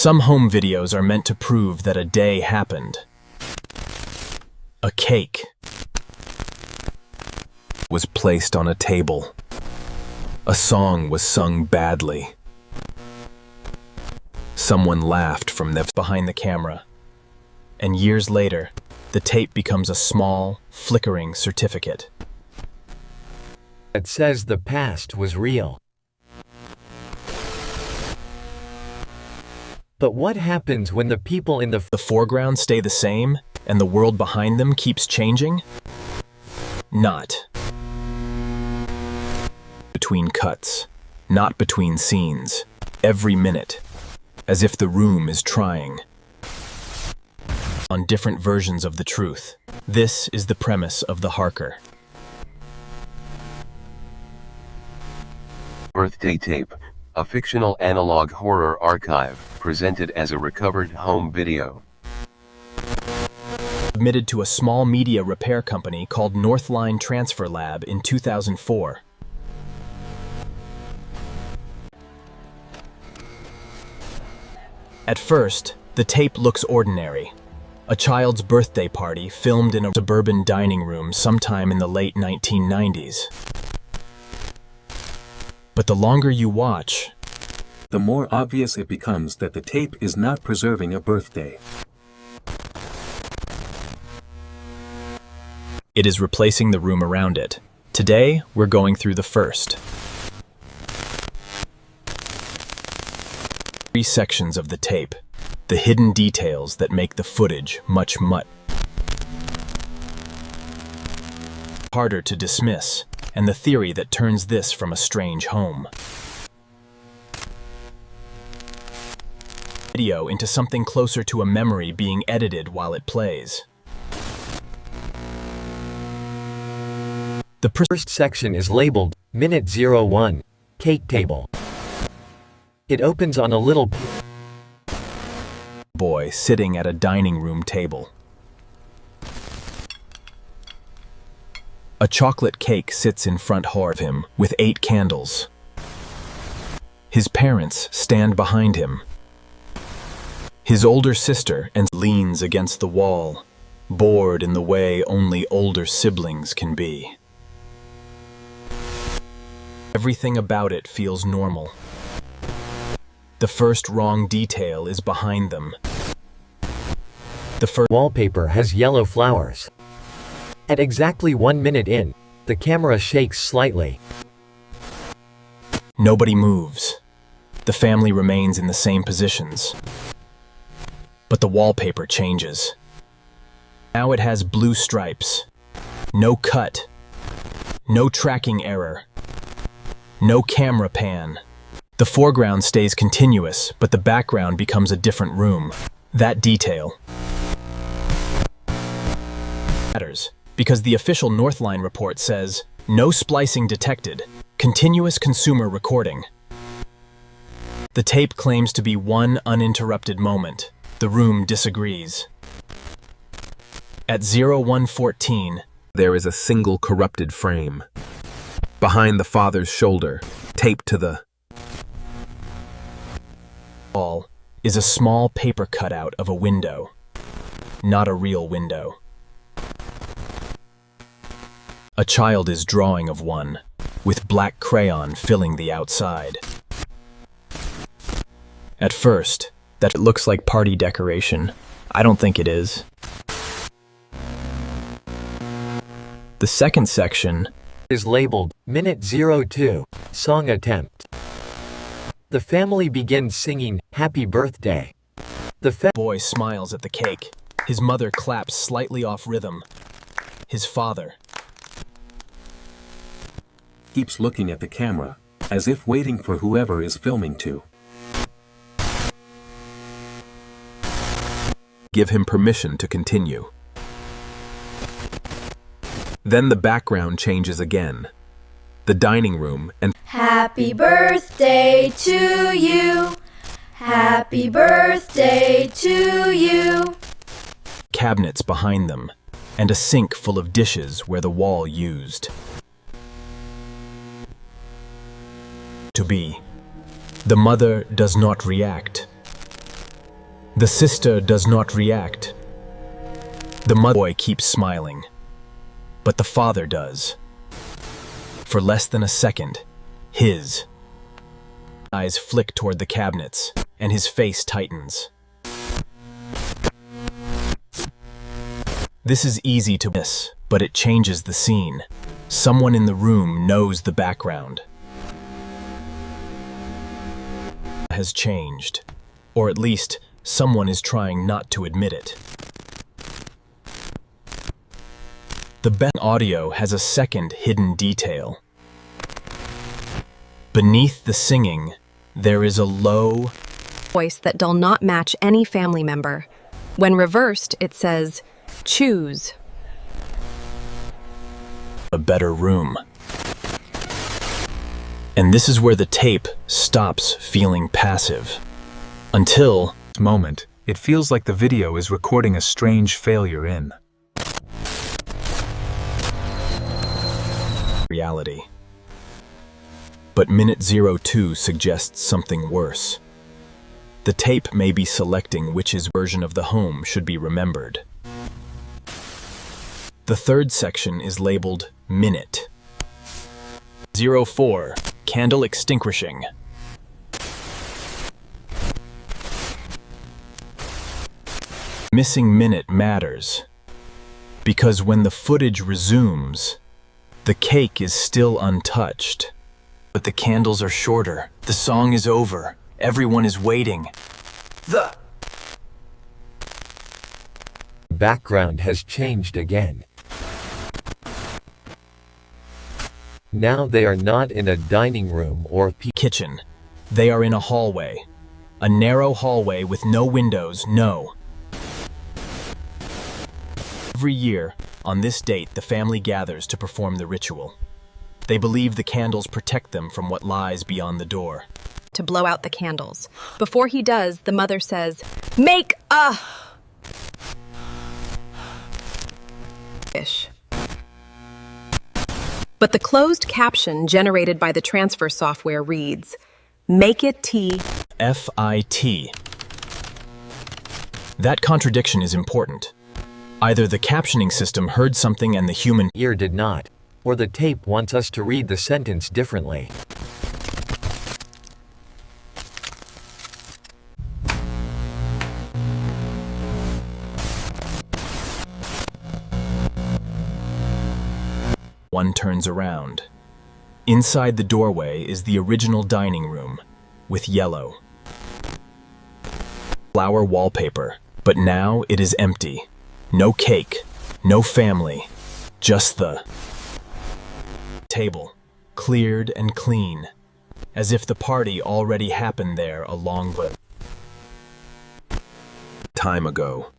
Some home videos are meant to prove that a day happened. A cake was placed on a table. A song was sung badly. Someone laughed from behind the camera. And years later, the tape becomes a small, flickering certificate. It says the past was real. But what happens when the people in the foreground stay the same and the world behind them keeps changing? Not. Between cuts, not between scenes, every minute, as if the room is trying on different versions of the truth. This is the premise of The Harker. Birthday Tape, a fictional analog horror archive, presented as a recovered home video. Submitted to a small media repair company called Northline Transfer Lab in 2004. At first, the tape looks ordinary. A child's birthday party filmed in a suburban dining room sometime in the late 1990s. But the longer you watch, the more obvious it becomes that the tape is not preserving a birthday. It is replacing the room around it. Today, we're going through the first 3 sections of the tape, the hidden details that make the footage much harder to dismiss, and the theory that turns this from a strange home video into something closer to a memory being edited while it plays. The first section is labeled Minute 01, Cake Table. It opens on a little boy sitting at a dining room table. A chocolate cake sits in front of him with 8 candles. His parents stand behind him. His older sister leans against the wall, bored in the way only older siblings can be. Everything about it feels normal. The first wrong detail is behind them. The first wallpaper has yellow flowers. At exactly 1 minute in, the camera shakes slightly. Nobody moves. The family remains in the same positions. But the wallpaper changes. Now it has blue stripes. No cut. No tracking error. No camera pan. The foreground stays continuous, but the background becomes a different room. That detail matters, because the official Northline report says, no splicing detected, continuous consumer recording. The tape claims to be one uninterrupted moment. The room disagrees. At 0114, there is a single corrupted frame. Behind the father's shoulder, taped to the wall, is a small paper cutout of a window. Not a real window. A child is drawing of one, with black crayon filling the outside. At first, that looks like party decoration. I don't think it is. The second section is labeled Minute 02, Song Attempt. The family begins singing Happy Birthday. The boy smiles at the cake. His mother claps slightly off rhythm. His father keeps looking at the camera, as if waiting for whoever is filming to give him permission to continue. Then the background changes again. The dining room and Happy birthday to you. Happy birthday to you. Cabinets behind them, and a sink full of dishes where the wall used to be. The mother does not react. The sister does not react. The mother boy keeps smiling, but the father does. For less than a second, his eyes flick toward the cabinets, and his face tightens. This is easy to miss, but it changes the scene. Someone in the room knows the background has changed, or at least someone is trying not to admit it. The best audio has a second hidden detail. Beneath the singing, there is a low voice that does not match any family member. When reversed, it says, choose a better room. And this is where the tape stops feeling passive. Until moment, it feels like the video is recording a strange failure in reality. But minute 02 suggests something worse. The tape may be selecting which version of the home should be remembered. The third section is labeled Minute 04, Candle Extinguishing. Missing minute matters, because when the footage resumes, the cake is still untouched. But the candles are shorter, the song is over, everyone is waiting. The background has changed again. Now they are not in a dining room or kitchen. They are in a hallway. A narrow hallway with no windows, no. Every year, on this date, the family gathers to perform the ritual. They believe the candles protect them from what lies beyond the door. to blow out the candles. Before he does, the mother says, "Make a wish." But the closed caption generated by the transfer software reads, "Make it T." FIT. That contradiction is important. Either the captioning system heard something and the human ear did not, or the tape wants us to read the sentence differently. One turns around. Inside the doorway is the original dining room, with yellow flower wallpaper, but now it is empty. No cake, no family, just the table, cleared and clean, as if the party already happened there a long time ago.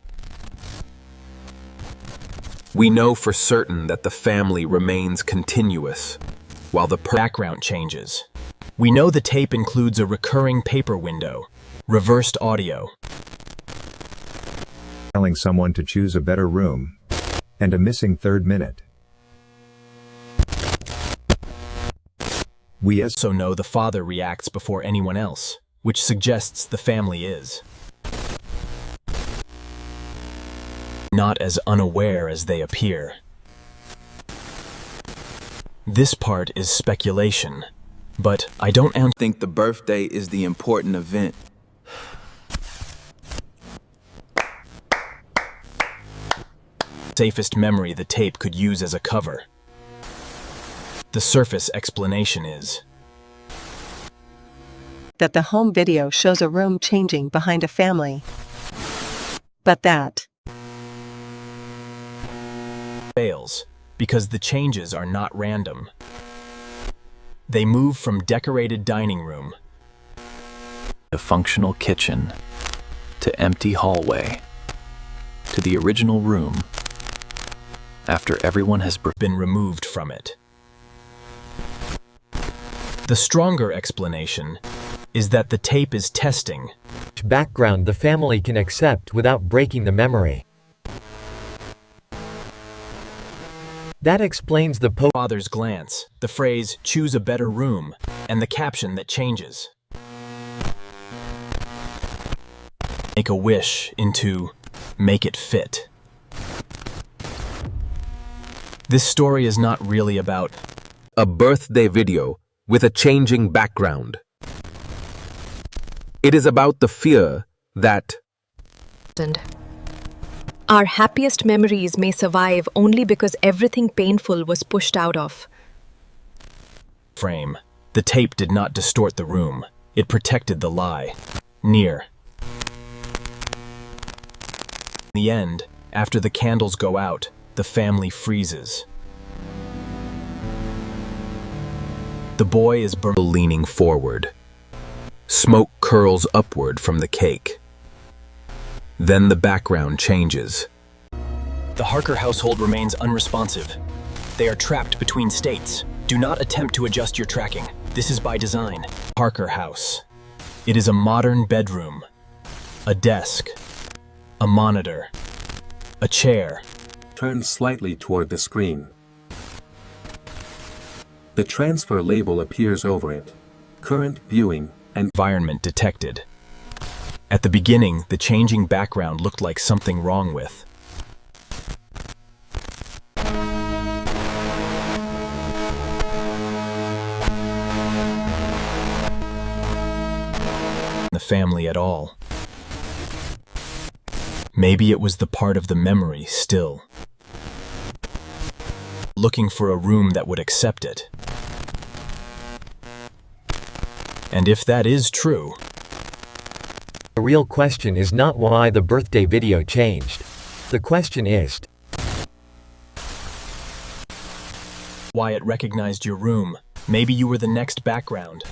We know for certain that the family remains continuous, while the background changes. We know the tape includes a recurring paper window, reversed audio, telling someone to choose a better room, and a missing third minute. We also know the father reacts before anyone else, which suggests the family is not as unaware as they appear. This part is speculation, but I don't think the birthday is the important event. Safest memory the tape could use as a cover. The surface explanation is that the home video shows a room changing behind a family, but that fails because the changes are not random. They move from decorated dining room to functional kitchen to empty hallway to the original room after everyone has been removed from it. The stronger explanation is that the tape is testing which background the family can accept without breaking the memory. That explains the father's glance, the phrase, "choose a better room," and the caption that changes. make a wish into make it fit. This story is not really about a birthday video with a changing background. It is about the fear that our happiest memories may survive only because everything painful was pushed out of frame. The tape did not distort the room. It protected the lie. Near. In the end, after the candles go out, the family freezes. The boy is leaning forward. Smoke curls upward from the cake. Then the background changes. The Harker household remains unresponsive. They are trapped between states. Do not attempt to adjust your tracking. This is by design. Harker house. It is a modern bedroom. A desk. A monitor. A chair. Turn slightly toward the screen. The transfer label appears over it. Current viewing and environment detected. At the beginning, the changing background looked like something wrong with. The family at all. Maybe it was the part of the memory still. Looking for a room that would accept it. And if that is true, the real question is not why the birthday video changed. The question is why it recognized your room. Maybe you were the next background.